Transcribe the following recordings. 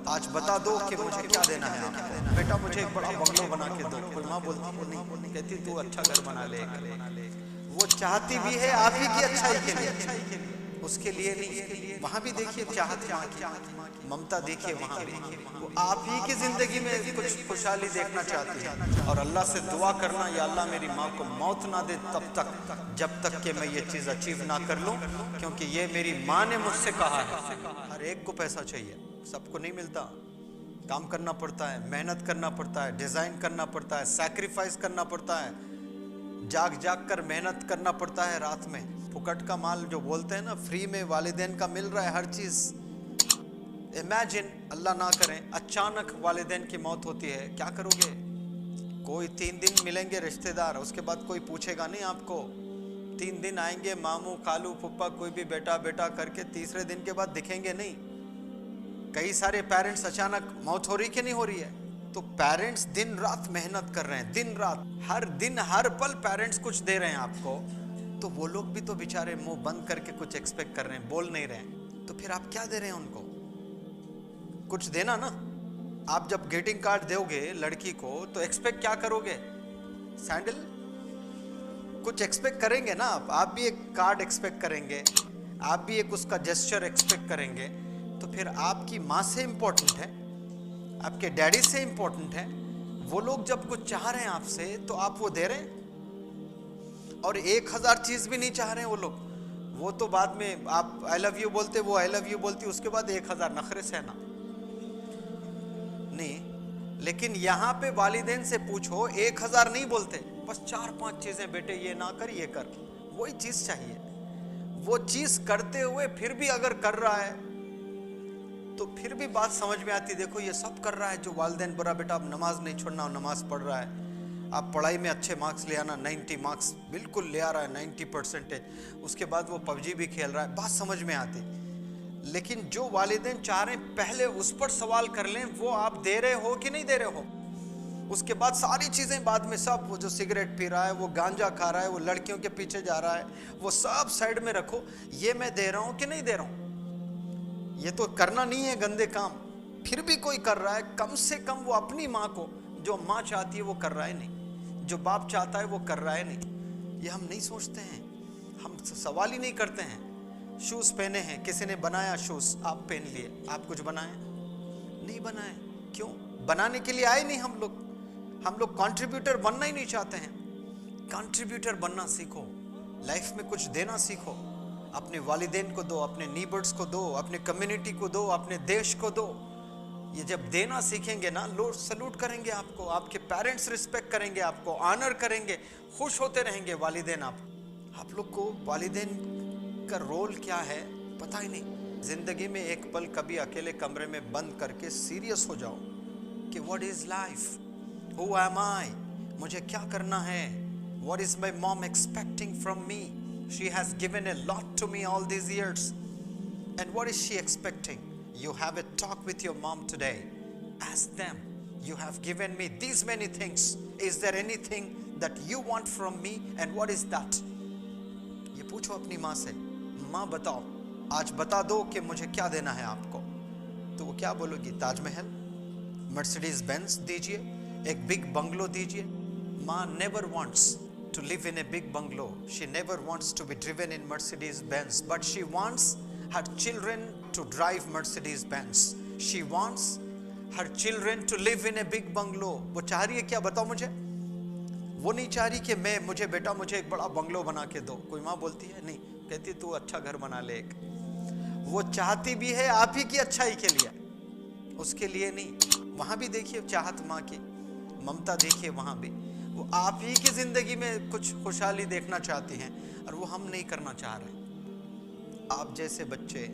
آج بتا دو کہ مجھے کیا دینا ہے آپ کو. بیٹا مجھے ایک بڑا بنگلو بنا کے دو. کوئی ماں بولتی نہیں، کہتی تو اچھا گھر بنا لے. وہ چاہتی بھی ہے آپ ہی کی اچھائی کے لیے، اس کے لیے نہیں. وہاں بھی دیکھیے چاہت ماں کی، ممتا دیکھیے وہاں بھی. وہ آپ ہی کی زندگی میں کچھ خوشحالی دیکھنا چاہتی ہے. اور اللہ سے دعا کرنا، یا اللہ میری ماں کو موت نہ دے تب تک، جب تک کہ میں یہ چیز اچیو نہ کر لوں، کیونکہ یہ میری ماں نے مجھ سے کہا ہے. ہر ایک کو پیسہ چاہیے، سب کو نہیں ملتا. کام کرنا پڑتا ہے، محنت کرنا پڑتا ہے، ڈیزائن کرنا پڑتا ہے، سیکریفائز کرنا پڑتا ہے، جاگ جاگ کر محنت کرنا پڑتا ہے. رات میں پھکٹ کا مال جو بولتے ہیں نا، فری میں والدین کا مل رہا ہے ہر چیز. امیجن اللہ نہ کریں اچانک والدین کی موت ہوتی ہے، کیا کرو گے؟ کوئی 3 دن ملیں گے رشتہ دار، اس کے بعد کوئی پوچھے گا نہیں آپ کو. 3 دن آئیں گے ماموں خالو پھپھا کوئی بھی بیٹا بیٹا کر کے، تیسرے دن کے بعد دکھیں گے نہیں. کئی سارے پیرنٹس اچانک موت ہو رہی کہ نہیں ہو رہی ہے؟ تو پیرنٹس دن رات محنت کر رہے ہیں، دن رات ہر دن ہر پل پیرنٹس کچھ دے رہے ہیں آپ کو. تو وہ لوگ بھی تو بیچارے منہ بند کر کے کچھ ایکسپیکٹ کر رہے ہیں، بول نہیں رہے ہیں. تو پھر آپ کیا دے رہے ہیں ان کو؟ کچھ دینا نا. آپ جب گریٹنگ کارڈ دو گے لڑکی کو تو ایکسپیکٹ کیا کرو گے؟ سینڈل کچھ ایکسپیکٹ کریں گے نا. آپ بھی ایک کارڈ ایکسپیکٹ کریں گے، آپ بھی ایک اس کا جسچر ایکسپیکٹ کریں گے. تو پھر آپ کی ماں سے امپورٹنٹ ہے، آپ کے ڈیڈی سے امپورٹنٹ ہے. وہ لوگ جب کچھ چاہ رہے ہیں آپ سے تو آپ وہ دے رہے ہیں. اور 1000 چیز بھی نہیں چاہ رہے ہیں وہ لوگ. وہ تو بعد میں آپ آئی لو یو بولتے، وہ آئی لو یو بولتی، اس کے بعد 1000 نخرے سہنا نہیں. لیکن یہاں پہ والدین سے پوچھو 1000 نہیں بولتے، بس 4-5 چیزیں، بیٹے یہ نہ کر یہ کر. وہی چیز چاہیے. وہ چیز کرتے ہوئے پھر بھی اگر کر رہا ہے تو پھر بھی بات سمجھ میں آتی. دیکھو یہ سب کر رہا ہے جو والدین، برا بیٹا اب نماز نہیں چھوڑنا، نماز پڑھ رہا ہے، آپ پڑھائی میں اچھے مارکس لے آنا، 90 مارکس بالکل لے آ رہا ہے، 90%. اس کے بعد وہ PUBG بھی کھیل رہا ہے، بات سمجھ میں آتی. لیکن جو والدین چاہ رہے ہیں پہلے اس پر سوال کر لیں، وہ آپ دے رہے ہو کہ نہیں دے رہے ہو. اس کے بعد ساری چیزیں بعد میں، سب وہ جو سگریٹ پی رہا ہے، وہ گانجا کھا رہا ہے، وہ لڑکیوں کے پیچھے جا رہا ہے، وہ سب سائیڈ میں رکھو. یہ میں دے رہا ہوں کہ نہیں دے رہا ہوں؟ یہ تو کرنا نہیں ہے گندے کام. پھر بھی کوئی کر رہا ہے، کم سے کم وہ اپنی ماں کو، جو ماں چاہتی ہے وہ کر رہا ہے نہیں، جو باپ چاہتا ہے وہ کر رہا ہے نہیں. یہ ہم نہیں سوچتے ہیں، ہم سوال ہی نہیں کرتے ہیں. شوز پہنے ہیں، کسی نے بنایا شوز، آپ پہن لیے. آپ کچھ بنائے نہیں؟ بنائے. کیوں؟ بنانے کے لیے آئے نہیں ہم لوگ. ہم لوگ کنٹریبیوٹر بننا ہی نہیں چاہتے ہیں. کنٹریبیوٹر بننا سیکھو، لائف میں کچھ دینا سیکھو. اپنے والدین کو دو، اپنے نیبرز کو دو، اپنے کمیونٹی کو دو، اپنے دیش کو دو. یہ جب دینا سیکھیں گے نا، لوگ سلوٹ کریں گے آپ کو، آپ کے پیرنٹس رسپیکٹ کریں گے آپ کو، آنر کریں گے، خوش ہوتے رہیں گے والدین. آپ لوگ کو والدین کا رول کیا ہے پتہ ہی نہیں. زندگی میں ایک پل کبھی اکیلے کمرے میں بند کر کے سیریس ہو جاؤ کہ what is life, who am I, مجھے کیا کرنا ہے. What is my mom expecting from me. She has given a lot to me all these years. And what is she expecting? You have a talk with your mom today. Ask them, you have given me these many things. Is there anything that you want from me? And what is that? یہ پوچھو اپنی ماں سے، ماں بتاؤ آج بتا دو کہ مجھے کیا دینا ہے آپ کو. تو وہ کیا بولو گی؟ تاج محل، مرسیڈیز بینز دیجئے، ایک بگ بنگلو دیجئے. ماں never wants to live in a big bungalow. She never wants to be driven in Mercedes Benz, but she wants her children to drive Mercedes Benz. She wants her children to live in a big bungalow. وہ چاہ رہی ہے کیا؟ بتاؤ مجھے. وہ نہیں چاہ رہی کہ مجھے بیٹا مجھے ایک بڑا بنگلو بنا کے دو. کوئی ماں بولتی ہے نہیں، کہتی تو اچھا گھر بنا لے ایک. وہ چاہتی بھی ہے آپ ہی کی اچھائی کے لیے، اس کے لیے نہیں. وہاں بھی دیکھیے چاہت ماں کی، ممتا دیکھیے وہاں بھی. وہ آپ ہی کی زندگی میں کچھ خوشحالی دیکھنا چاہتی ہیں اور وہ ہم نہیں کرنا چاہ رہے. آپ جیسے بچے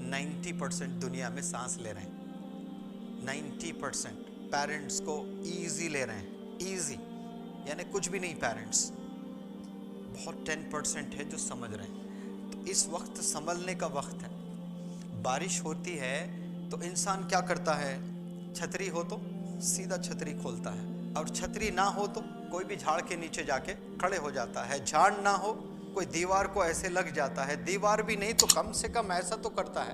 90% دنیا میں سانس لے رہے ہیں. 90% پیرنٹس کو ایزی لے رہے ہیں، ایزی یعنی کچھ بھی نہیں. پیرنٹس بہت 10% ہے جو سمجھ رہے ہیں. تو اس وقت سنبھلنے کا وقت ہے. بارش ہوتی ہے تو انسان کیا کرتا ہے؟ چھتری ہو تو سیدھا چھتری کھولتا ہے، اور چھتری نہ ہو تو کوئی بھی جھاڑ کے نیچے جا کے کھڑے ہو جاتا ہے. جھاڑ نہ ہو کوئی دیوار کو ایسے لگ جاتا ہے، دیوار بھی نہیں تو کم سے کم ایسا تو کرتا ہے.